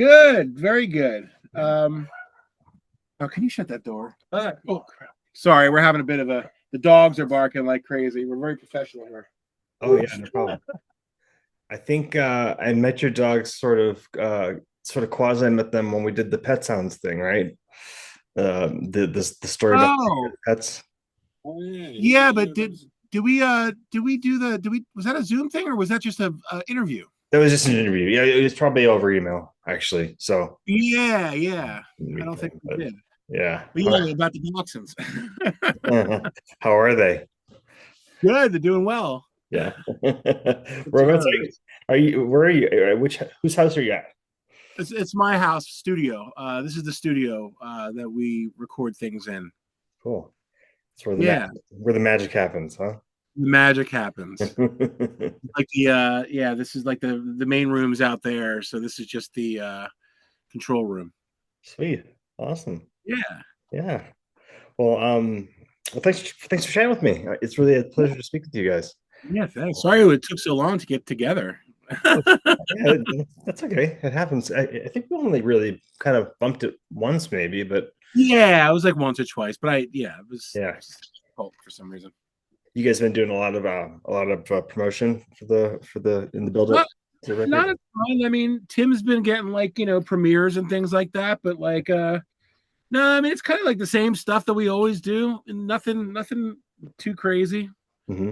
Good, very good. Oh, can you shut that door? Oh, crap. Sorry, we're having a bit of a. The dogs are barking like crazy. We're very professional here. Oh yeah, no problem. I think I met your dogs sort of quasi met them when we did the pet sounds thing, right? The story about Oh, pets. Oh yeah, yeah, but did we was that a Zoom thing or was that just a interview? That was just an interview. Yeah, it was probably over email actually. So Yeah, yeah. I meet don't think them, we but did. yeah. But yeah, about the dachshunds. How are they? Good, they're doing well. Yeah. It's Robots, good. are you? Where are you? Whose house are you at? It's my house studio. This is the studio that we record things in. Cool. That's where Yeah, where the magic happens, huh? the magic happens. Like the yeah, this is like the main rooms out there. So this is just the control room. Sweet. Awesome. Yeah. Yeah. Well, well, thanks for chatting with me. It's really a pleasure to speak with you guys. Yeah, thanks. Sorry it took so long to get together. Yeah, that's okay. It happens. I think we only really kind of bumped it once, maybe, but Yeah, I was like once or twice, but it yeah. was difficult for some reason. You guys been doing a lot of promotion for the in the build up Not, to the record. not a ton. I mean, Tim's been getting like, premieres and things like that, but like no, I mean it's kind of like the same stuff that we always do, and nothing too crazy. Hmm.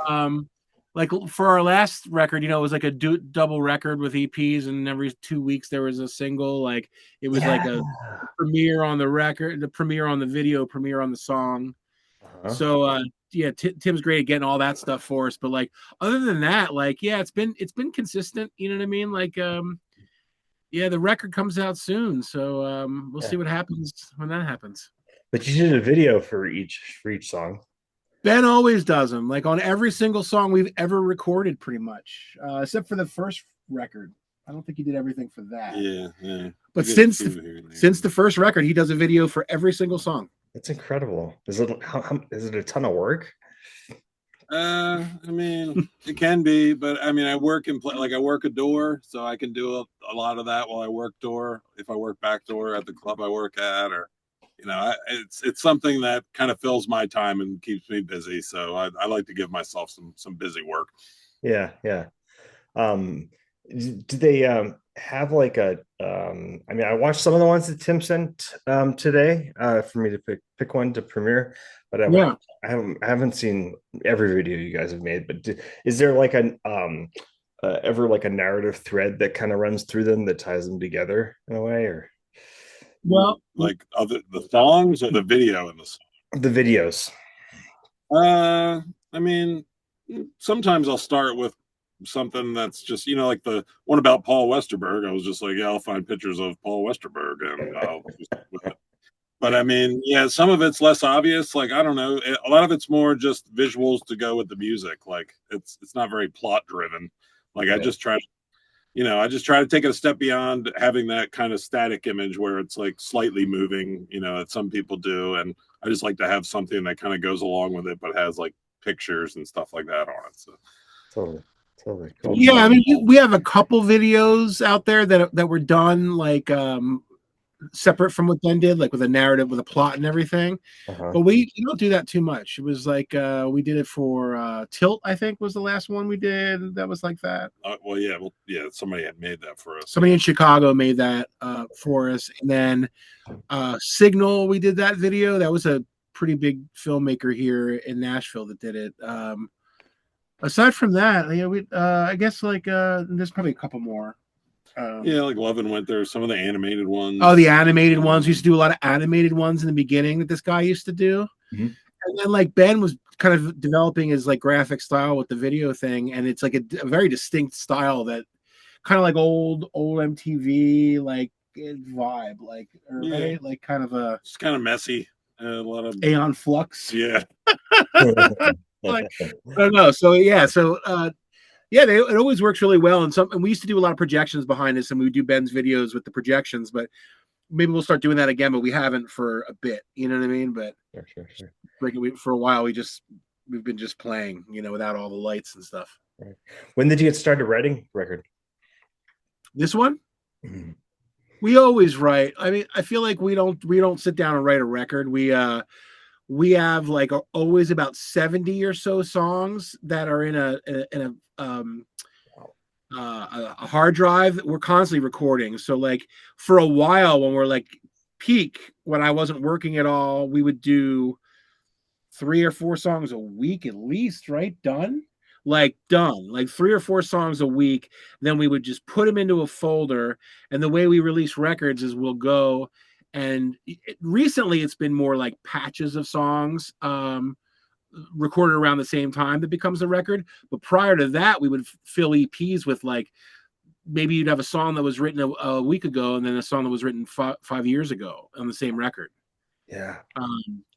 Um like for our last record, it was like a double record with EPs, and every 2 weeks there was a single. Like it was like Yeah. a premiere on the record, the premiere on the video, premiere on the song. Uh-huh. So yeah, Tim's great at getting all that stuff for us. But like other than that, like yeah, it's been consistent. You know what I mean? Like yeah, the record comes out soon, so we'll Yeah. see what happens when that happens. But you did a video for each song. Ben always does them, like on every single song we've ever recorded, pretty much, except for the first record. I don't think he did everything for that. yeah, yeah. But You get a since few here and there. since the first record, he does a video for every single song. That's incredible. Is it a ton of work? I mean, it can be, but I mean, I work in like I work a door, so I can do a lot of that while I work door. If I work back door at the club I work at, or it's something that kind of fills my time and keeps me busy. So I like to give myself some busy work. Yeah, yeah. Do they have like a I mean, I watched some of the ones that Tim sent today for me to pick one to premiere, but Yeah. I haven't seen every video you guys have made. But is there like an ever like a narrative thread that kind of runs through them that ties them together in a way, or Well, Like the songs or the video in the song. the videos? I mean, sometimes I'll start with something that's just like the one about Paul Westerberg. I was just like, yeah, I'll find pictures of Paul Westerberg and I'll just with it. But I mean, yeah, some of it's less obvious. Like I don't know, a lot of it's more just visuals to go with the music. Like it's not very plot driven. Like Yeah. I just try to take it a step beyond having that kind of static image where it's like slightly moving, that some people do. And I just like to have something that kind of goes along with it, but has like pictures and stuff like that on it. So Totally, totally cool. yeah, I mean, we have a couple videos out there that were done like separate from what Ben did, like with a narrative, with a plot and everything. Uh-huh. But we don't do that too much. It was like we did it for Tilt, I think was the last one we did that was like that. well, somebody had made that for us. Somebody in Chicago made that for us. And then Signal, we did that video. That was a pretty big filmmaker here in Nashville that did it. Aside from that, yeah, we I guess like there's probably a couple more. Yeah, like Love and Winter, some of the animated ones. Oh, the animated ones. We used to do a lot of animated ones in the beginning that this guy used to do. Mm-hmm. And then like Ben was kind of developing his like graphic style with the video thing, and it's like a very distinct style that kind of like old MTV like vibe, like right, like kind of a it's kind of messy, a lot of Aeon Flux. Yeah. Like I don't know. So yeah, yeah, it always works really well. And we used to do a lot of projections behind us, and we would do Ben's videos with the projections, but maybe we'll start doing that again, but we haven't for a bit. You know what I mean? But Sure. like for a while, we've been just playing, without all the lights and stuff. Right. When did you get started writing record? This one? Mm-hmm. We always write. I mean, I feel like we don't sit down and write a record. We have like always about 70 or so songs that are in a hard drive that we're constantly recording. So like for a while when we're like peak, when I wasn't working at all, we would do 3 or 4 songs a week at least, right? Done. Like 3 or 4 songs a week. Then we would just put them into a folder. And the way we release records is we'll go and recently it's been more like patches of songs recorded around the same time that becomes a record. But prior to that, we would fill EPs with like maybe you'd have a song that was written a week ago and then a song that was written 5 years ago on the same record. Yeah.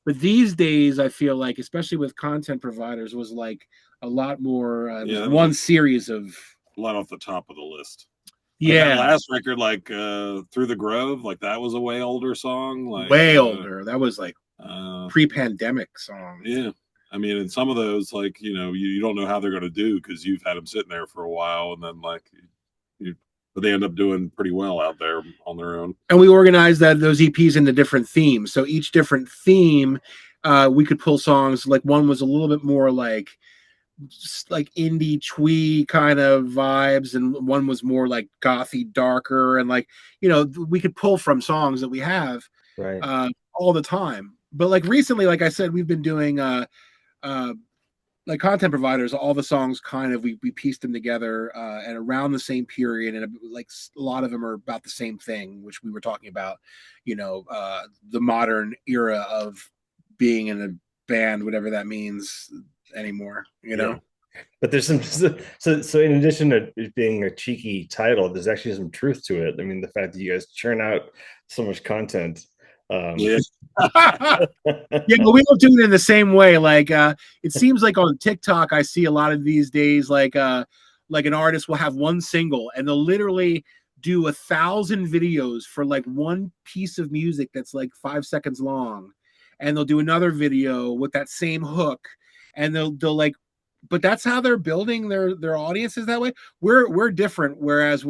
But these days, I feel like, especially with content providers, was like a lot more. One series of a lot off the top of the list. Yeah, like that last record, like Through the Grove, like that was a way older song. Like way older. That was like pre-pandemic song. Yeah, I mean, and some of those, like you don't know how they're going to do because you've had them sitting there for a while, and then like but they end up doing pretty well out there on their own. And we organized those EPs into different themes. So each different theme, we could pull songs. Like one was a little bit more like just like indie twee kind of vibes, and one was more like gothy, darker, and like we could pull from songs that we have all the time. But like recently, like I said, we've been doing like content providers, all the songs kind of we pieced them together at around the same period, and like a lot of them are about the same thing, which we were talking about, the modern era of being in a band, whatever that means anymore, Yeah. But there's some so in addition to it being a cheeky title, there's actually some truth to it. I mean, the fact that you guys churn out so much content. Yeah, but we don't do it in the same way. Like it seems like on TikTok I see a lot of these days like an artist will have one single and they'll literally do 1,000 videos for like one piece of music that's like 5 seconds long, and they'll do another video with that same hook, and they'll like, but that's how they're building their audiences that way. We're different, whereas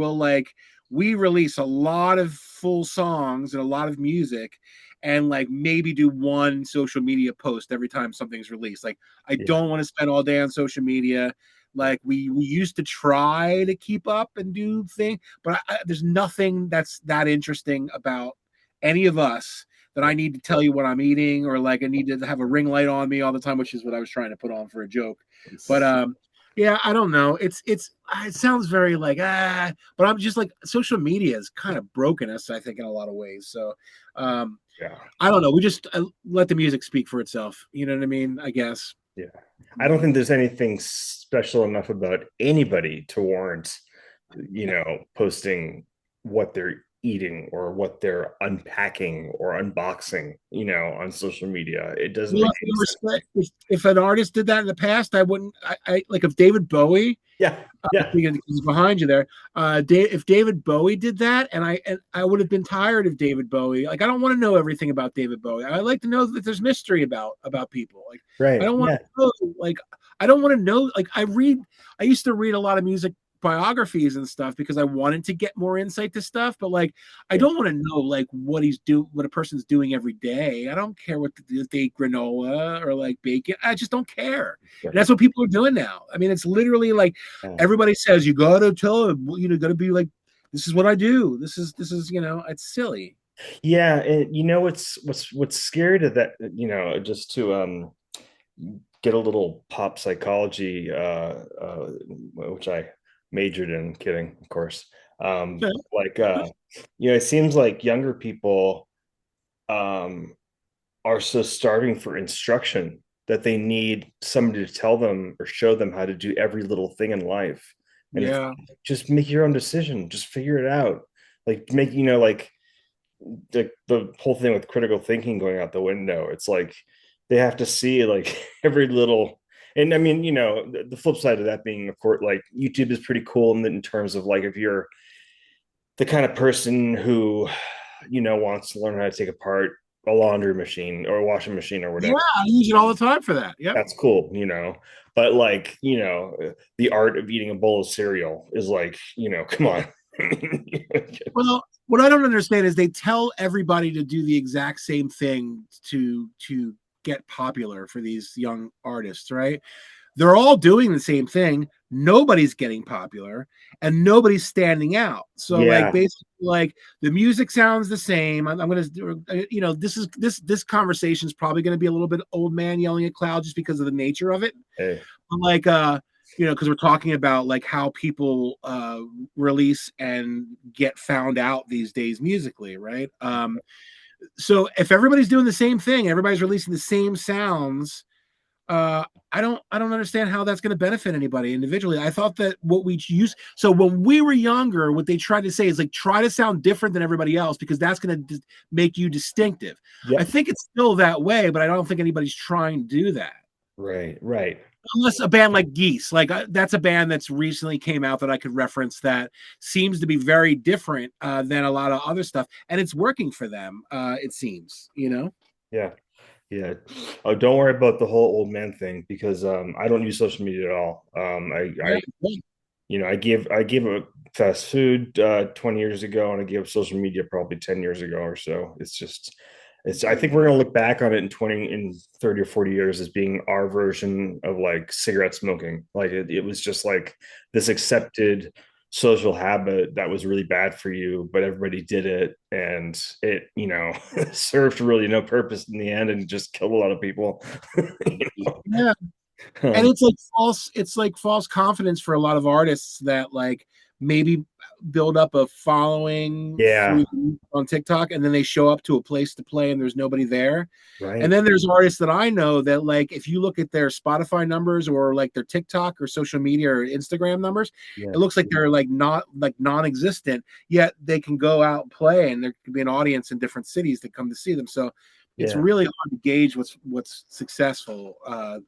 we release a lot of full songs and a lot of music, and like maybe do one social media post every time something's released. Like I don't want to spend all day on social media. Like we used to try to keep up and do things, but there's nothing that's that interesting about any of us that I need to tell you what I'm eating, or like I need to have a ring light on me all the time, which is what I was trying to put on for a joke. But yeah, I don't know. It sounds very like but I'm just like social media has kind of broken us, I think, in a lot of ways. So I don't know. We just let the music speak for itself. You know what I mean? I guess. Yeah, I don't think there's anything special enough about anybody to warrant, posting what they're eating or what they're unpacking or unboxing, on social media. It doesn't make any sense. If an artist did that in the past, I wouldn't. I like if David Bowie. He's behind you there. If David Bowie did that, and I would have been tired of David Bowie. Like I don't want to know everything about David Bowie. I like to know that there's mystery about people. Like I don't want to know. Like I don't want to know. Like I used to read a lot of music biographies and stuff because I wanted to get more insight to stuff, but like I don't want to know like what a person's doing every day. I don't care what they eat granola or like bacon. I just don't care. And that's what people are doing now. I mean, it's literally like everybody says you gotta tell them, gotta be like, this is what I do. This is it's silly. Yeah, and what's scary to that, just to get a little pop psychology, which I majored in, kidding, of course. It seems like younger people are so starving for instruction that they need somebody to tell them or show them how to do every little thing in life. And just make your own decision, just figure it out. Like make like the whole thing with critical thinking going out the window. It's like they have to see like every little. And I mean, the flip side of that being, of course, like YouTube is pretty cool in terms of like if you're the kind of person who, wants to learn how to take apart a laundry machine or a washing machine or whatever. Yeah, I use it all the time for that. Yeah, that's cool, But like, the art of eating a bowl of cereal is like, come on. Well, what I don't understand is they tell everybody to do the exact same thing to get popular for these young artists, right? They're all doing the same thing. Nobody's getting popular and nobody's standing out. So like basically like the music sounds the same. I'm going to, you know, this conversation is probably going to be a little bit old man yelling at cloud just because of the nature of it. Hey. Like, you know, because we're talking about like how people release and get found out these days musically, right? So if everybody's doing the same thing, everybody's releasing the same sounds, I don't understand how that's going to benefit anybody individually. I thought that what we use, so when we were younger, what they tried to say is like try to sound different than everybody else because that's going to make you distinctive. Yep. I think it's still that way, but I don't think anybody's trying to do that. Right. Unless a band like Geese, like that's a band that's recently came out that I could reference that seems to be very different than a lot of other stuff, and it's working for them. It seems, you know. Yeah. Oh, don't worry about the whole old man thing because I don't use social media at all. I gave up fast food 20 years ago, and I gave up social media probably 10 years ago or so. I think we're gonna look back on it in 30 or 40 years as being our version of like cigarette smoking. Like it was just like this accepted social habit that was really bad for you, but everybody did it, and it, you know, served really no purpose in the end and just killed a lot of people. You know? Yeah. And it's like false confidence for a lot of artists that like maybe build up a following on TikTok, and then they show up to a place to play and there's nobody there. Right. And then there's artists that I know that like if you look at their Spotify numbers or like their TikTok or social media or Instagram numbers, it looks like they're like not like non-existent, yet they can go out and play and there could be an audience in different cities that come to see them. So it's really hard to gauge what's successful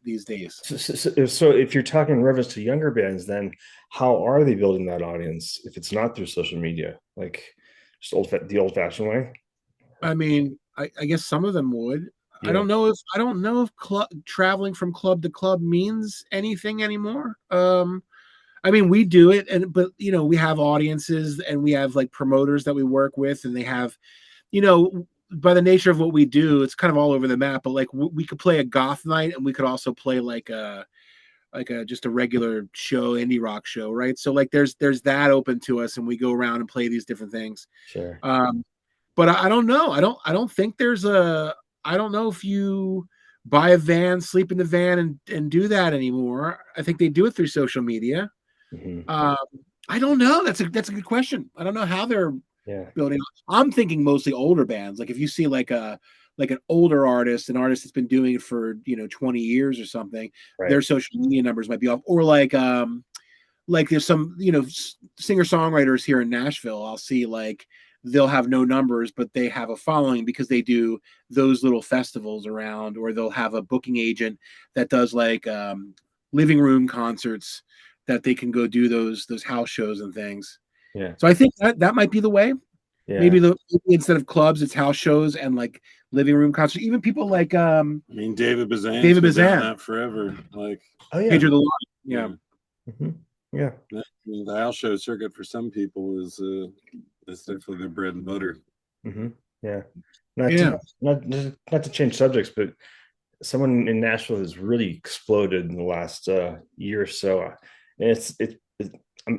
these days. So if you're talking in reference to younger bands, then how are they building that audience if it's not through social media, like just the old-fashioned way? I mean, I guess some of them would. Yeah. I don't know if traveling from club to club means anything anymore. I mean, we do it, but you know, we have audiences and we have like promoters that we work with, and they have, you know, by the nature of what we do, it's kind of all over the map. But like we could play a goth night, and we could also play like a just a regular show, indie rock show, right? So like there's that open to us, and we go around and play these different things. Sure. But I don't know. I don't think I don't know if you buy a van, sleep in the van, and do that anymore. I think they do it through social media. Mm-hmm. I don't know. That's a good question. I don't know how they're building. I'm thinking mostly older bands. Like if you see like an older artist, an artist that's been doing it for 20 years or something, their social media numbers might be off. Or like there's some singer songwriters here in Nashville. I'll see like they'll have no numbers, but they have a following because they do those little festivals around, or they'll have a booking agent that does like living room concerts that they can go do those house shows and things. Yeah. So I think that might be the way. Yeah. Maybe instead of clubs, it's house shows and like living room concerts. Even people like I mean David Bazan. David Bazan that forever. Like Pedro the Lion. Yeah. Mm-hmm. Yeah. I mean, the house show circuit for some people is definitely their bread and butter. Mm-hmm. Yeah. Not to change subjects, but someone in Nashville has really exploded in the last year or so. And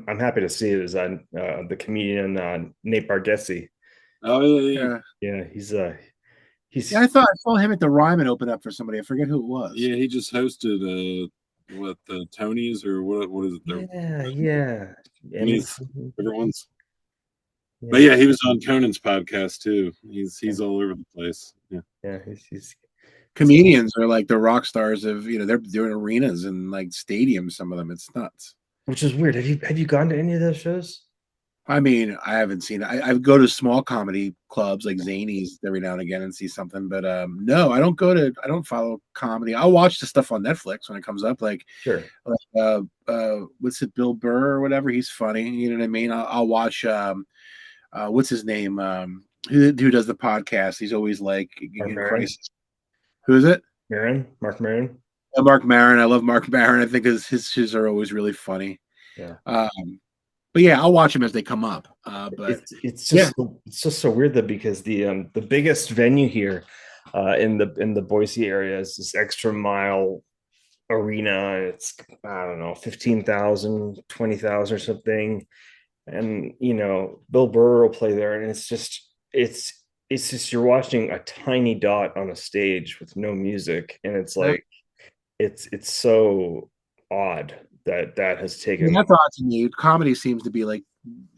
I'm happy to see it is the comedian Nate Bargatze. Oh yeah. Yeah, he's I thought I saw him at the Ryman open up for somebody. I forget who it was. Yeah, he just hosted the Tonys or what is it? Yeah. Everyone's. Yeah. But yeah, he was on Conan's podcast too. He's all over the place. Yeah, he's comedians are like the rock stars of they're doing arenas and like stadiums. Some of them, it's nuts. Which is weird. Have you gone to any of those shows? I mean, I haven't seen it. I go to small comedy clubs like Zanies every now and again and see something, but no, I don't follow comedy. I'll watch the stuff on Netflix when it comes up. Like, sure, what's it, Bill Burr or whatever? He's funny. You know what I mean? I'll watch. What's his name? Who does the podcast? He's always like in crisis. Who is it? Mark Maron. Mark Maron. I love Mark Maron. I think his are always really funny. Yeah. But yeah, I'll watch them as they come up. But it's just so weird though, because the biggest venue here in the Boise area is this Extra Mile Arena. It's, I don't know, 15,000, 20,000 or something. And Bill Burr will play there, and it's just you're watching a tiny dot on a stage with no music, and it's like it's so odd that has taken. That's odd to me. Comedy seems to be like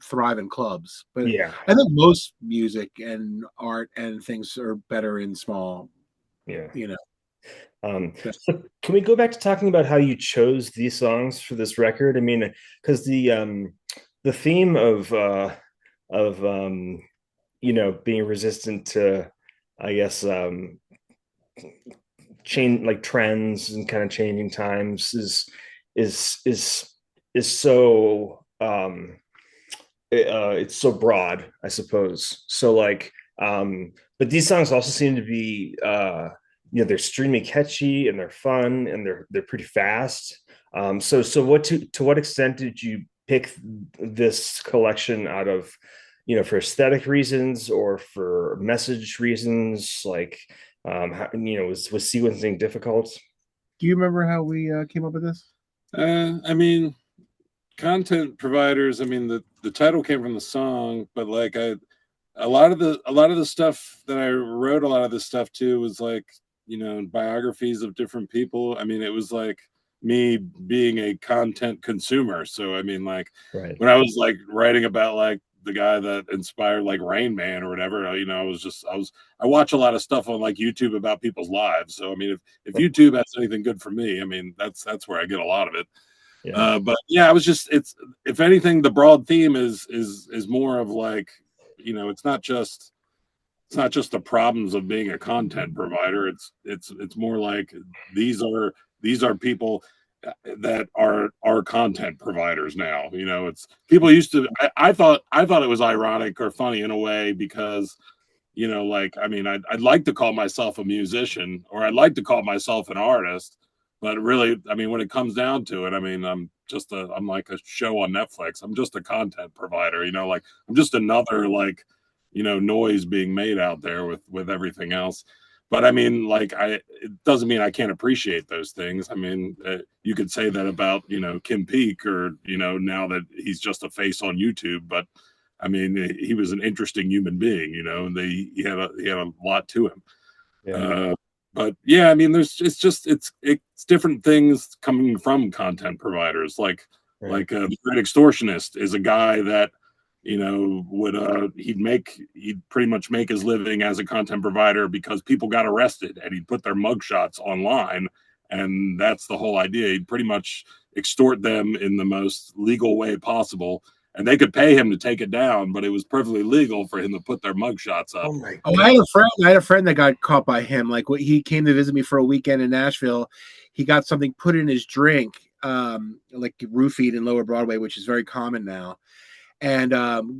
thrive in clubs, but Yeah, I think most music and art and things are better in small. Yeah. So can we go back to talking about how you chose these songs for this record? I mean, because the theme of being resistant to, I guess, change, like trends and kind of changing times is so it's so broad, I suppose. So like, but these songs also seem to be they're extremely catchy and they're fun and they're pretty fast. So what to what extent did you pick this collection out of, for aesthetic reasons or for message reasons? Like, was sequencing difficult? do you remember how we came up with this? I mean, content providers. I mean, the title came from the song, but like a lot of the stuff that I wrote, a lot of this stuff too was like, biographies of different people. I mean, it was like me being a content consumer. So I mean, like, right, when I was like writing about like the guy that inspired like Rain Man or whatever, I watch a lot of stuff on like YouTube about people's lives. So I mean, if YouTube has anything good for me, I mean, that's where I get a lot of it. Yeah. But yeah, it's if anything, the broad theme is more of like, it's not just the problems of being a content provider. It's more like these are people that are content providers now. It's people used to. I thought it was ironic or funny in a way because, like, I mean, I'd like to call myself a musician or I'd like to call myself an artist, but really, I mean, when it comes down to it, I mean, I'm like a show on Netflix. I'm just a content provider. Like I'm just another like, noise being made out there with everything else. But I mean, like, it doesn't mean I can't appreciate those things. I mean, you could say that about, Kim Peek or, now that he's just a face on YouTube, but I mean, he was an interesting human being, and he had a lot to him. Yeah. But yeah, I mean, it's different things coming from content providers. Like, Right. The Great Extortionist is a guy that, would he'd pretty much make his living as a content provider because people got arrested and he'd put their mugshots online, and that's the whole idea. He'd pretty much extort them in the most legal way possible, and they could pay him to take it down, but it was perfectly legal for him to put their mugshots up. Oh my God. I had a friend that got caught by him. Like, he came to visit me for a weekend in Nashville. He got something put in his drink, like roofied in Lower Broadway, which is very common now, and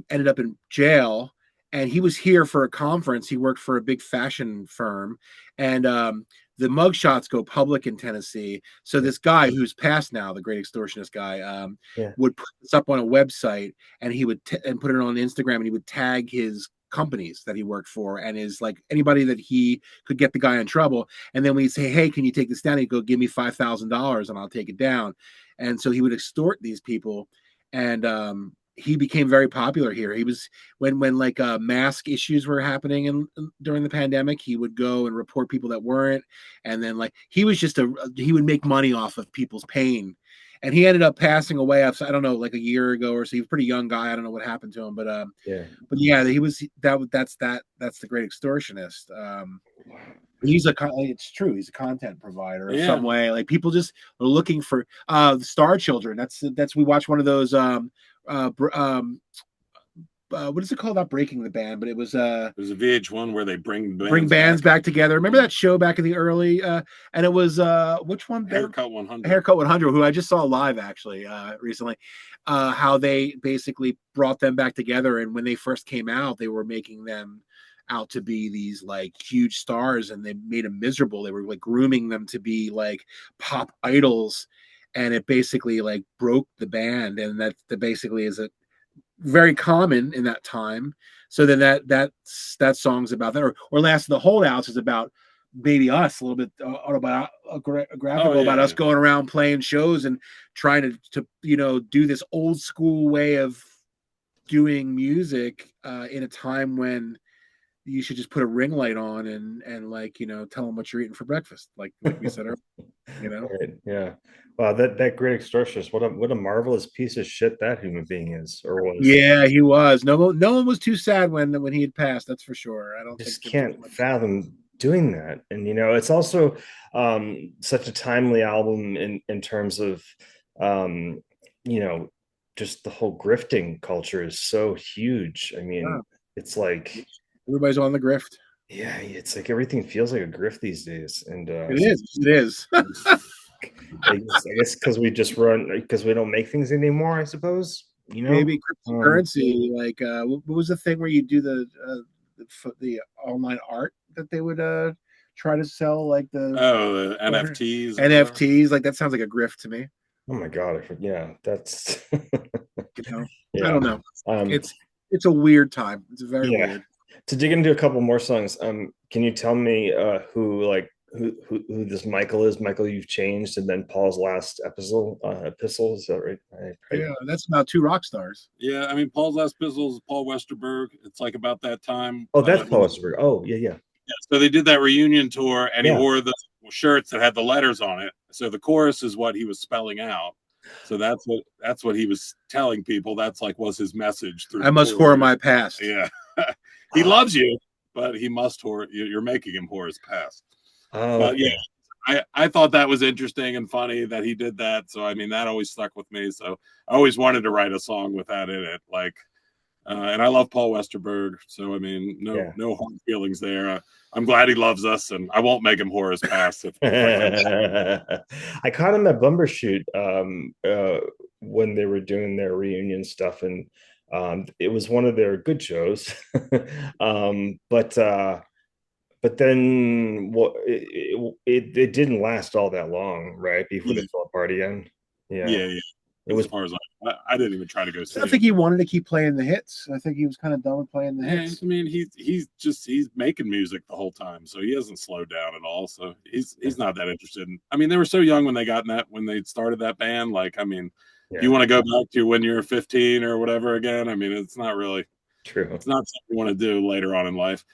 ended up in jail. And he was here for a conference. He worked for a big fashion firm, and the mugshots go public in Tennessee. So this guy who's passed now, the Great Extortionist guy, would put this up on a website, and he would and put it on Instagram, and he would tag his companies that he worked for and is like anybody that he could get the guy in trouble. And then we'd say, hey, can you take this down? He'd go, give me $5,000 and I'll take it down. And so he would extort these people. And he became very popular here. He was when like mask issues were happening during the pandemic, he would go and report people that weren't. And then like he was just he would make money off of people's pain. And he ended up passing away. I don't know, like a year ago or so. He was a pretty young guy. I don't know what happened to him, but yeah, he was that's the Great Extortionist. It's true. He's a content provider in some way. Like people just are looking for Star Children. That's we watched one of those what is it called? Not Breaking the Band, but it was a VH1 where they bring bands back together. Remember that show back in the early and it was which one? Haircut 100. Haircut 100, who I just saw live actually recently. How they basically brought them back together, and when they first came out, they were making them out to be these like huge stars, and they made them miserable. They were like grooming them to be like pop idols, and it basically like broke the band, and that basically is very common in that time. So then that song's about that, or Last of the Holdouts is about maybe us a little bit autobiographical about us going around playing shows and trying to do this old school way of doing music in a time when you should just put a ring light on and like tell them what you're eating for breakfast, like we said earlier. Right. Yeah. Wow, that great extortionist, what a marvelous piece of shit that human being is, or was. Yeah, he was. No one was too sad when he had passed, that's for sure. I don't just think can't fathom doing that. And it's also such a timely album in terms of just the whole grifting culture is so huge. I mean, it's like everybody's on the grift. Yeah, it's like everything feels like a grift these days. And it is. I guess because we don't make things anymore, I suppose. Maybe cryptocurrency, like what was the thing where you do the online art that they would try to sell, like the NFTs, like that sounds like a grift to me. Oh my god, yeah, that's I don't know. It's a weird time. It's very weird. To dig into a couple more songs, can you tell me who this Michael is? Michael, You've Changed, and then Paul's Last Epistle, is that right? Yeah, that's about two rock stars. Yeah, I mean, Paul's Last Epistle is Paul Westerberg. It's like about that time. Oh, that's Paul Westerberg. Oh, yeah. So they did that reunion tour, and he wore the shirts that had the letters on it. So the chorus is what he was spelling out. So that's what he was telling people. That's like was his message through. I must whore my past. Yeah, he loves you, but he must whore. You're making him whore his past. Oh, but yeah, I thought that was interesting and funny that he did that. So I mean, that always stuck with me. So I always wanted to write a song with that in it. Like, and I love Paul Westerberg. So I mean, no hard feelings there. I'm glad he loves us, and I won't make him whore his past. I caught him at Bumbershoot when they were doing their reunion stuff, and it was one of their good shows. But then it didn't last all that long, right? Before they fell apart again. Yeah. It was, as far as I didn't even try to go see. I think he wanted to keep playing the hits. I think he was kind of done with playing the hits. I mean, he's making music the whole time, so he hasn't slowed down at all. So he's not that interested in. I mean, they were so young when they started that band. Like, I mean, you want to go back to when you're 15 or whatever again? I mean, it's not really true. It's not something you want to do later on in life.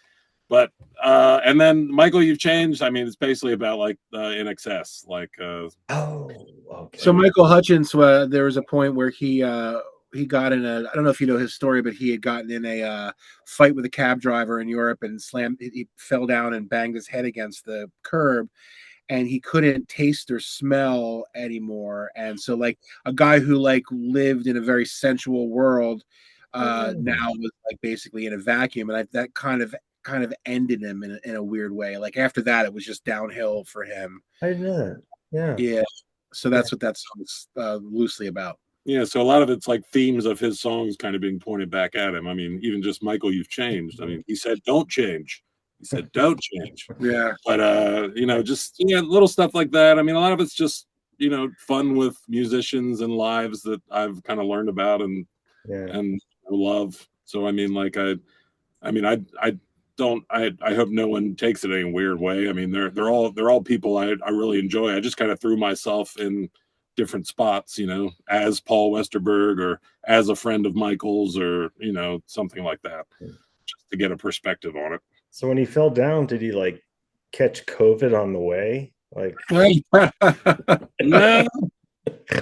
But and then Michael, You've Changed. I mean, it's basically about like In Excess, like. Okay. So Michael Hutchence, there was a point where he got in I don't know if you know his story, but he had gotten in a fight with a cab driver in Europe and he fell down and banged his head against the curb, and he couldn't taste or smell anymore. And so like a guy who like lived in a very sensual world now was like basically in a vacuum, and that kind of ended him in a weird way. Like after that, it was just downhill for him. I know that. Yeah. So that's what that song's loosely about. Yeah. So a lot of it's like themes of his songs kind of being pointed back at him. I mean, even just Michael, You've Changed. I mean, he said, don't change. He said, don't change. Yeah. But, just, little stuff like that. I mean, a lot of it's just, fun with musicians and lives that I've kind of learned about and love. So, I mean, like, I hope no one takes it any weird way. I mean, they're all people I really enjoy. I just kind of threw myself in different spots, as Paul Westerberg or as a friend of Michael's or, something like that, just to get a perspective on it. So when he fell down, did he like catch COVID on the way? Like, no.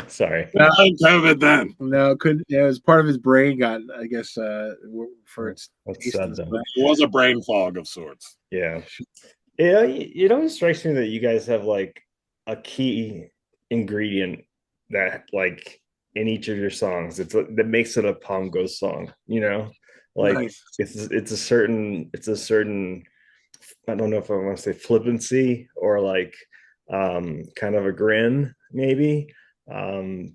Sorry. No, COVID then. No, couldn't. It was part of his brain got, I guess, for its. It was a brain fog of sorts. Yeah. It always strikes me that you guys have like a key ingredient that, like, in each of your songs, that makes it a Palm Ghost song. Like nice. It's a certain. I don't know if I want to say flippancy or like kind of a grin, maybe. But I mean,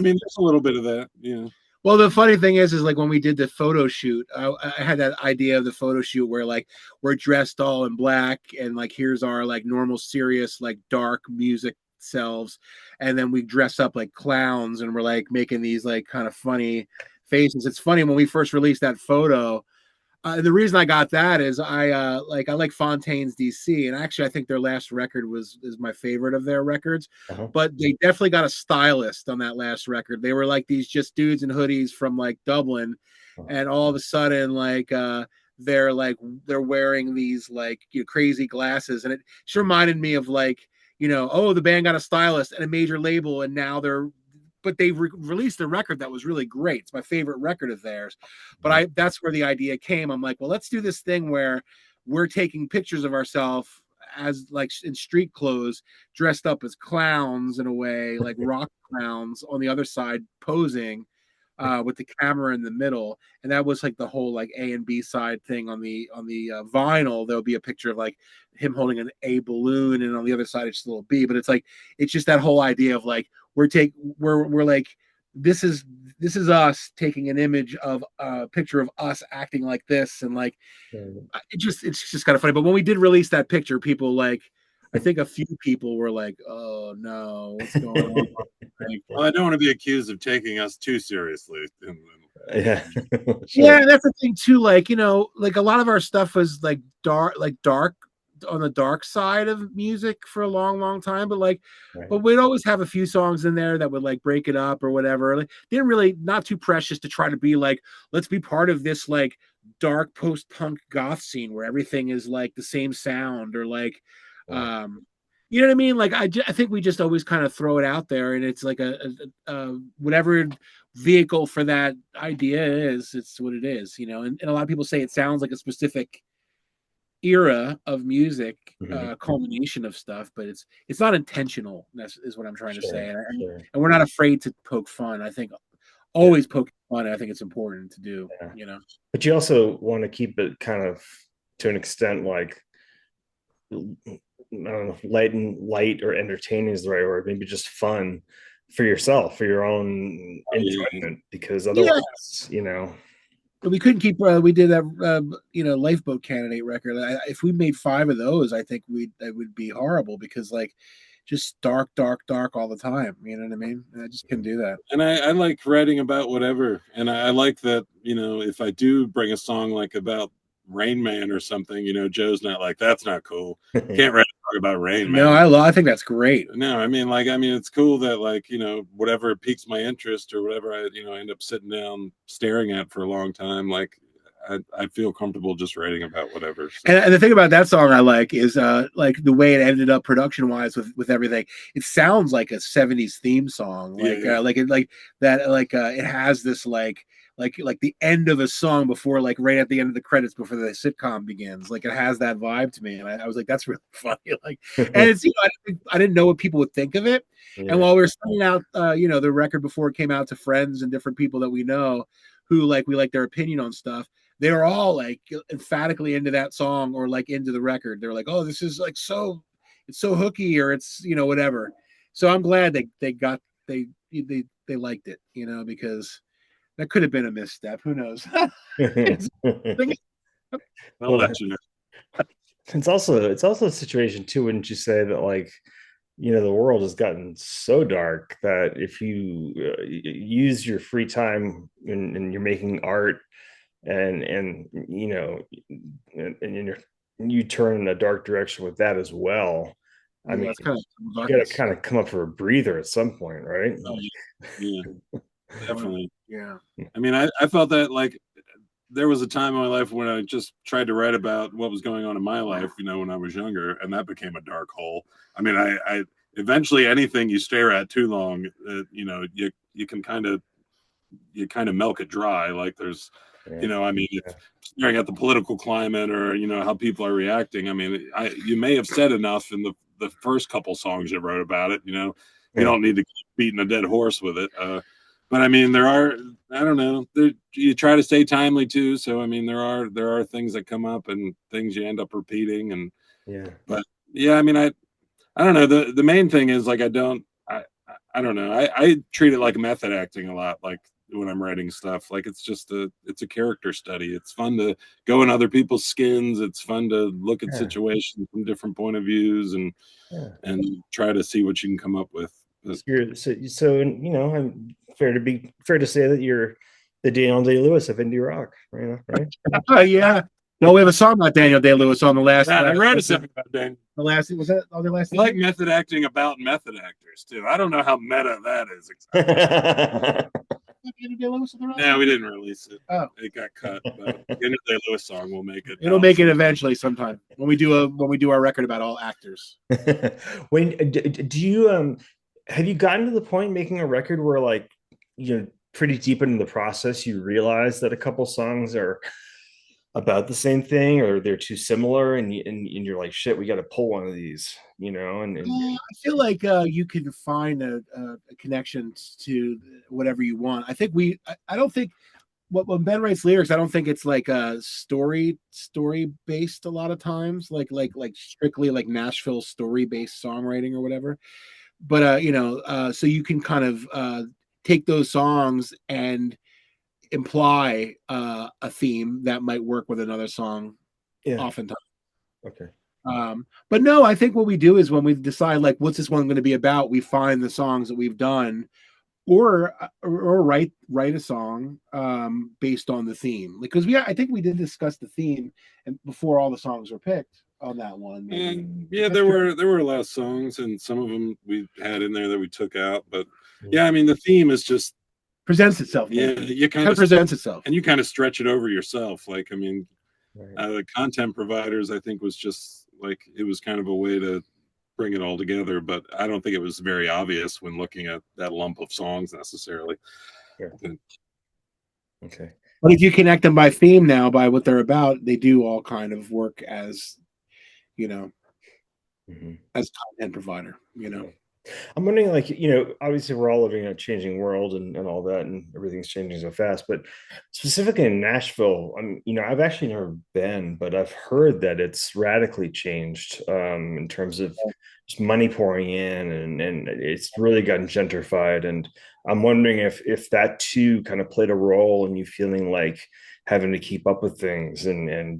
there's a little bit of that. Yeah. Well, the funny thing is like when we did the photo shoot, I had that idea of the photo shoot where like we're dressed all in black and like here's our like normal serious like dark music selves, and then we dress up like clowns and we're like making these like kind of funny faces. It's funny when we first released that photo. The reason I got that is I like Fontaine's DC, and actually I think their last record is my favorite of their records. But they definitely got a stylist on that last record. They were like these just dudes in hoodies from like Dublin, and all of a sudden they're wearing these crazy glasses, and it just reminded me of oh, the band got a stylist and a major label, and now but they released a record that was really great. It's my favorite record of theirs. But that's where the idea came. I'm like, well, let's do this thing where we're taking pictures of ourselves as in street clothes, dressed up as clowns in a way, like rock clowns on the other side posing with the camera in the middle. And that was the whole A and B side thing on the vinyl. There'll be a picture of him holding an A balloon, and on the other side it's just a little B. But it's just that whole idea of this is us taking an image of a picture of us acting like this, and it's just kind of funny. But when we did release that picture, people I think a few people were like, "Oh no, what's going on?" Well, I don't want to be accused of taking us too seriously. Yeah, sure. Yeah, that's the thing too. A lot of our stuff was dark on the dark side of music for a long time, but but we'd always have a few songs in there that would break it up or whatever. Didn't really, not too precious to try to be let's be part of this dark post-punk goth scene where everything is the same sound, or you know what I mean? I think we just always kind of throw it out there, and it's a whatever vehicle for that idea is, it's what it is, and a lot of people say it sounds like a specific era of music, culmination of stuff, but it's not intentional. Is what I'm trying to say, and we're not afraid to poke fun. I think always poking fun, I think it's important to do. But you also want to keep it kind of, to an extent, I don't know, light or entertaining is the right word. Maybe just fun for yourself, for your own enjoyment, because otherwise, we couldn't keep. We did that, Lifeboat Candidate record. If we made 5 of those, I think that would be horrible, because just dark all the time. You know what I mean? I just couldn't do that. And I like writing about whatever, and I like that. If I do bring a song about Rain Man or something, Joe's not like, that's not cool. Can't write a song about Rain Man. No, I think that's great. No, I mean it's cool that whatever piques my interest or whatever I end up sitting down staring at for a long time, I feel comfortable just writing about whatever. So. And the thing about that song I like is the way it ended up production wise with everything. It sounds like a 70s theme song, it has this the end of a song before, right at the end of the credits before the sitcom begins. It has that vibe to me, and I was like, that's really funny. And it's I didn't know what people would think of it. And while we were sending out the record before it came out to friends and different people that we know who we like their opinion on stuff, they were all emphatically into that song or into the record. They're like, oh, this is it's so hooky, or it's whatever. So I'm glad they liked it, because that could have been a misstep. Who knows? I'll let you know. It's also a situation too, wouldn't you say, that the world has gotten so dark that if you use your free time and you're making art and you turn in a dark direction with that as well. I mean, you got to kind of come up for a breather at some point, right? Yeah. Definitely. Yeah. I mean, I felt that there was a time in my life when I just tried to write about what was going on in my life, when I was younger, and that became a dark hole. I mean, I eventually anything you stare at too long, you can kind of milk it dry. There's, if staring at the political climate or, how people are reacting. I mean, you may have said enough in the first couple songs you wrote about it, you don't need to keep beating a dead horse with it. But I mean, I don't know, you try to stay timely too. So, I mean, there are things that come up and things you end up repeating. And, but yeah, I mean, I don't know. The main thing is I don't know. I treat it like method acting a lot. When I'm writing stuff, it's a character study. It's fun to go in other people's skins. It's fun to look at situations from different point of views and try to see what you can come up with. So I'm fair to say that you're the Daniel Day-Lewis of indie rock, right? Yeah. Well, we have a song about Daniel Day-Lewis on the last. I wrote a something about Daniel. The last was that on the last. I like method acting about method actors too. I don't know how meta that is exactly. No, we didn't release it. Oh, it got cut. But the Daniel Day-Lewis song will make it. It'll make it eventually sometime when we do our record about all actors. When do you have you gotten to the point making a record where, like, pretty deep into the process you realize that a couple songs are about the same thing or they're too similar, and you're like, shit, we got to pull one of these, and I feel like you can find a connection to whatever you want. I think I don't think when Ben writes lyrics, I don't think it's like a story based a lot of times, like strictly like Nashville story based songwriting or whatever. But so you can kind of take those songs and imply a theme that might work with another song. Yeah. Oftentimes. Okay. But no, I think what we do is when we decide, like, what's this one going to be about, we find the songs that we've done, or write a song based on the theme, because I think we did discuss the theme and before all the songs were picked on that one. Yeah, there were a lot of songs, and some of them we had in there that we took out. But yeah, I mean, the theme is just presents itself. Yeah, you kind of presents itself, and you kind of stretch it over yourself. Like, I mean, the content providers, I think, was just like, it was kind of a way to bring it all together, but I don't think it was very obvious when looking at that lump of songs necessarily. Sure. Okay. But if you connect them by theme now, by what they're about, they do all kind of work as, as content provider, I'm wondering, like, obviously we're all living in a changing world and all that, and everything's changing so fast, but specifically in Nashville, I've actually never been, but I've heard that it's radically changed in terms of just money pouring in, and it's really gotten gentrified. And I'm wondering if that too kind of played a role in you feeling like having to keep up with things, and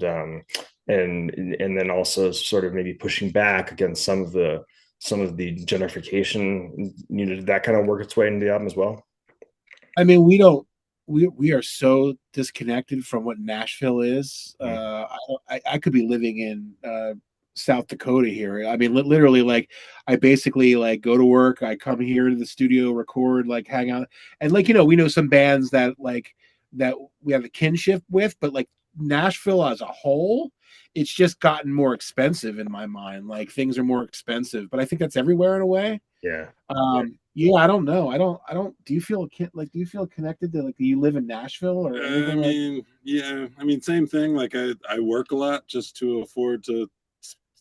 then also sort of maybe pushing back against some of the gentrification, did that kind of work its way into the album as well? I mean, we are so disconnected from what Nashville is. I could be living in South Dakota here. I mean, literally, like, I basically, like, go to work, I come here to the studio, record, like, hang out, and, like, we know some bands that we have a kinship with, but, like, Nashville as a whole, it's just gotten more expensive in my mind. Like, things are more expensive, but I think that's everywhere in a way. Yeah. Yeah. I don't know. I don't. Do you feel connected to, like, do you live in Nashville or anything? Yeah. I mean, same thing. Like, I work a lot just to afford to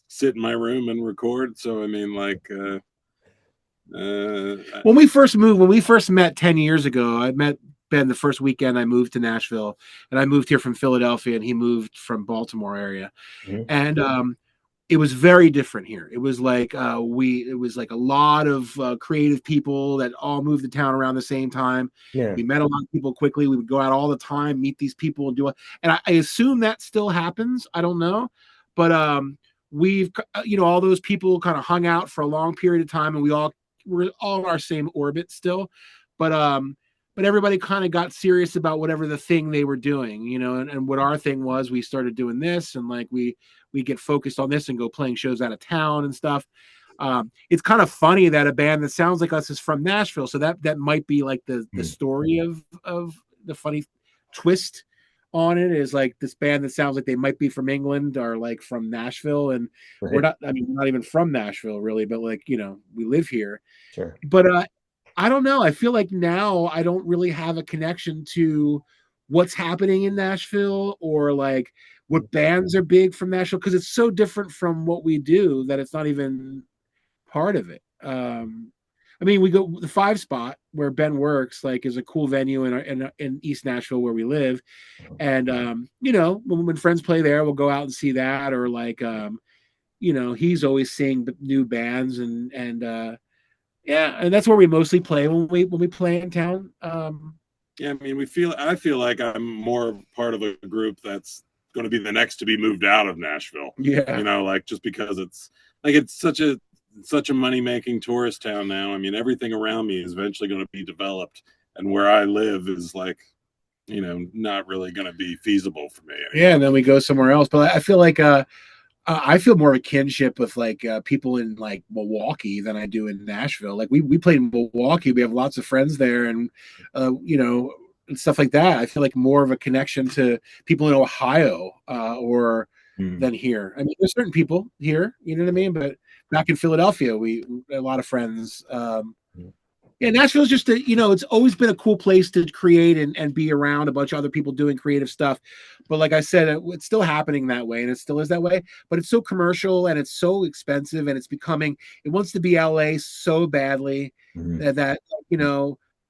sit in my room and record. So, I mean, like, when we first met 10 years ago, I met Ben the first weekend I moved to Nashville, and I moved here from Philadelphia, and he moved from Baltimore area. And it was very different here. It was like it was like a lot of creative people that all moved to town around the same time. Yeah. We met a lot of people quickly. We would go out all the time, meet these people, and do it. And I assume that still happens. I don't know, but we've all those people kind of hung out for a long period of time, and we're all in our same orbit still, but everybody kind of got serious about whatever the thing they were doing, and what our thing was. We started doing this, and, like, we get focused on this and go playing shows out of town and stuff. It's kind of funny that a band that sounds like us is from Nashville. So that might be like the story of the funny twist on it, is like this band that sounds like they might be from England are, like, from Nashville, and we're not even from Nashville really, but, like, we live here. Sure. But I don't know. I feel like now I don't really have a connection to what's happening in Nashville, or, like, what bands are big from Nashville, because it's so different from what we do that it's not even part of it. I mean, we go the 5 Spot where Ben works, like, is a cool venue in East Nashville where we live, and when friends play there, we'll go out and see that, or, like, he's always seeing new bands, and yeah, and that's where we mostly play when we play in town. Yeah, I mean, I feel like I'm more part of a group that's going to be the next to be moved out of Nashville. Yeah, like, just because it's such a money-making tourist town now. I mean, everything around me is eventually going to be developed, and where I live is, like, not really going to be feasible for me anymore. Yeah, and then we go somewhere else. But I feel like I feel more of a kinship with like people in like Milwaukee than I do in Nashville. Like we played in Milwaukee. We have lots of friends there, and and stuff like that. I feel like more of a connection to people in Ohio or than here. I mean, there's certain people here, you know what I mean? But back in Philadelphia, we had a lot of friends. Yeah, Nashville's just it's always been a cool place to create and be around a bunch of other people doing creative stuff. But like I said, it's still happening that way, and it still is that way. But it's so commercial and it's so expensive, and it wants to be LA so badly that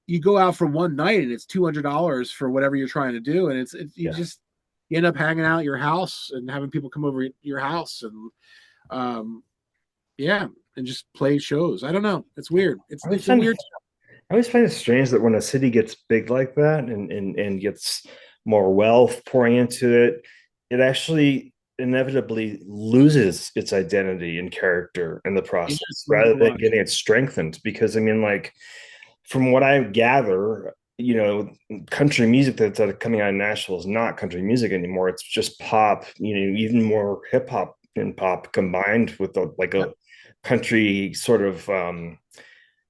you go out for one night and it's $200 for whatever you're trying to do, and you end up hanging out at your house and having people come over to your house and and just play shows. I don't know. It's weird. It's weird. I always find it strange that when a city gets big like that and gets more wealth pouring into it, it actually inevitably loses its identity and character in the process rather than getting it strengthened. Because I mean, like, from what I gather, country music that's coming out of Nashville is not country music anymore. It's just pop, even more hip hop and pop combined with a country sort of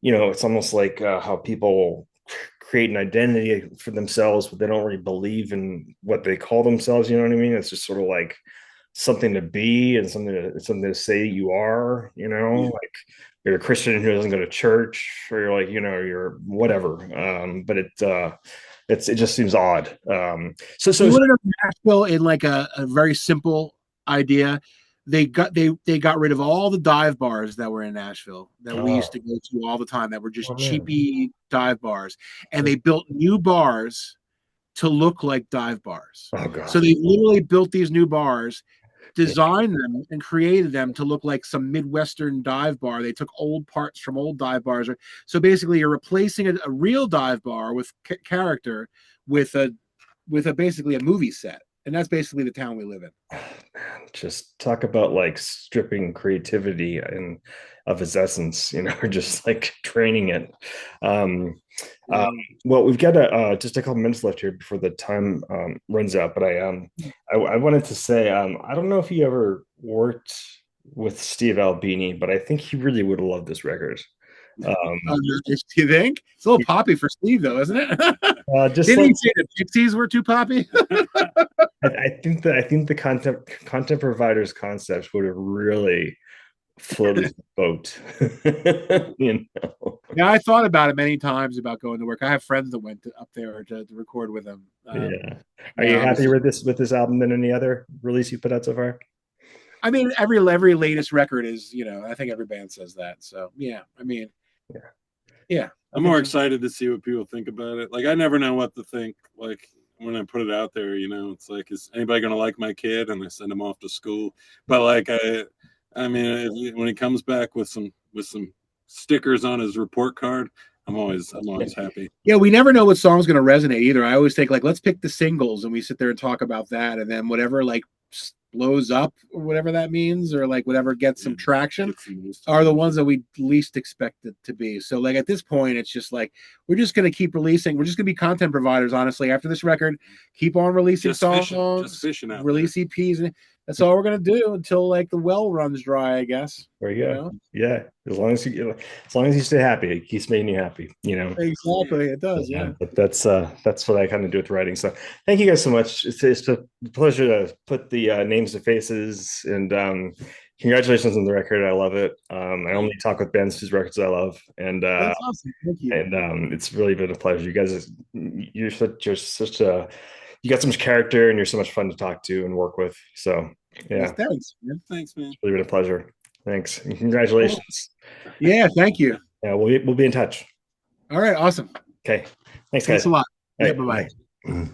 it's almost like how people create an identity for themselves, but they don't really believe in what they call themselves. You know what I mean? It's just sort of like something to be and something to say you are, like you're a Christian who doesn't go to church, or you're like, you're whatever. But it just seems odd. So you want to know Nashville in like a very simple idea. They got rid of all the dive bars that were in Nashville that we used to go to all the time that were just cheapy dive bars, and they built new bars to look like dive bars. Oh, God. So they literally built these new bars, designed them and created them to look like some Midwestern dive bar. They took old parts from old dive bars. So basically you're replacing a real dive bar with character with basically a movie set. And that's basically the town we live in. Man, just talk about like stripping creativity and of its essence, or just like training it. Well, we've got just a couple minutes left here before the time runs out. But I wanted to say, I don't know if you ever worked with Steve Albini, but I think he really would have loved this record. Do you think it's a little poppy for Steve, though, isn't it? Didn't he say the Pixies were too poppy? I think the content providers concepts would have really floated the boat. Yeah, I thought about it many times about going to work. I have friends that went up there to record with him. Are you happier with this album than any other release you put out so far? I mean, every latest record is, I think every band says that. So yeah, I mean, yeah. I'm more excited to see what people think about it. Like, I never know what to think. Like, when I put it out there, it's like, is anybody going to like my kid? And I send him off to school. But like, I mean, when he comes back with some stickers on his report card, I'm always happy. Yeah, we never know what song's going to resonate either. I always think like, let's pick the singles and we sit there and talk about that, and then whatever like blows up or whatever that means, or like whatever gets some traction, are the ones that we least expect it to be. So like at this point, it's just like we're just going to keep releasing. We're just going to be content providers, honestly. After this record, keep on releasing songs, release EPs, and that's all we're going to do until like the well runs dry, I guess. There you go. Yeah, as long as you stay happy, it keeps making you happy. Exactly, it does. Yeah, but that's what I kind of do with writing. So thank you guys so much. It's a pleasure to put the names to faces, and congratulations on the record. I love it. I only talk with bands whose records I love, and that's awesome. Thank you. And it's really been a pleasure. You guys, you got so much character, and you're so much fun to talk to and work with. So yeah, thanks, man. Thanks, man. It's really been a pleasure. Thanks, and congratulations. Yeah, thank you. Yeah, we'll be in touch. All right, awesome. Okay, thanks guys. Thanks a lot. Right, yeah, bye-bye.